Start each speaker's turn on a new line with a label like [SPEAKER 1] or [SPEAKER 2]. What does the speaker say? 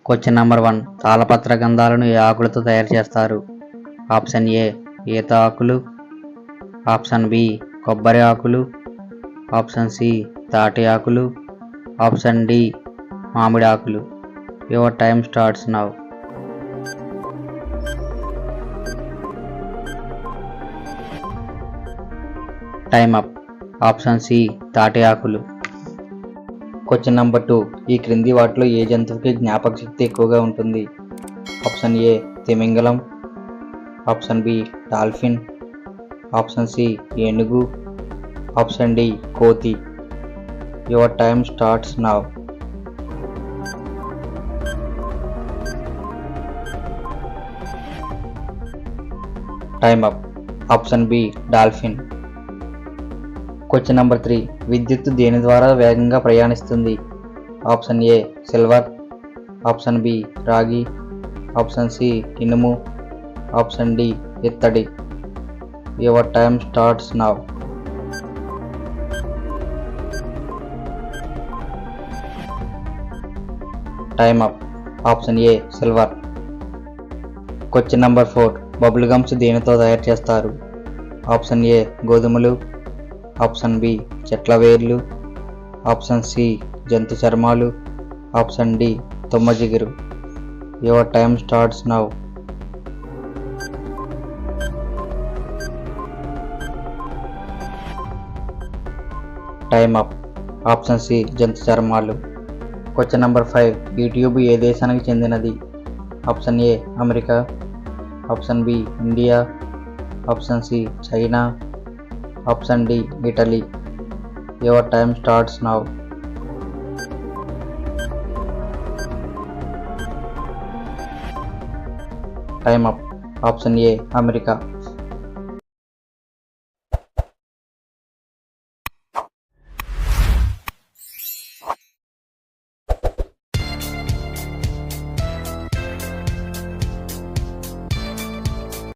[SPEAKER 1] Question number 1. తాళపత్ర గంధాలను ఏ ఆకులతో తయారు చేస్తారు? ఆప్షన్ ఏ ఈత ఆకులు, ఆప్షన్ బి కొబ్బరి ఆకులు, ఆప్షన్ సి తాటి ఆకులు, ఆప్షన్ డి మామిడి ఆకులు. Your time starts now. Time up. Option C తాటి ఆకులు. Question number 2. ఈ క్రింది వాటిలో ఏ జంతువుకి జ్ఞాపక శక్తి ఎక్కువగా ఉంటుంది? ఆప్షన్ ఏ తిమింగలం, option B dolphin, option C ఏనుగు, ఆప్షన్ డి కోతి. Your time starts now. Time up. Option B dolphin. Question number 3. విద్యుత్తు దేని ద్వారా వేగంగా ప్రయాణిస్తుంది? Option A silver, option B రాగి, ఆప్షన్ సి ఇనుము, ఆప్షన్ డి ఇత్తడి. Your time starts now. Time up. Option A silver. Question number 4. Bubble gums దేనితో తయారు చేస్తారు? ఆప్షన్ ఏ గోధుమలు, ఆప్షన్ బి చెట్ల వేర్లు, ఆప్షన్ సి జంతు చర్మాలు, ఆప్షన్ డి తుమ్మ జిగురు. Your time starts now. Time up. Option C జంతు చర్మాలు. Question number 5. యూట్యూబ్ ఏ దేశానికి చెందినది? Option A America, option B India, option C China, option D Italy. Your time starts now. Time up. Option A America.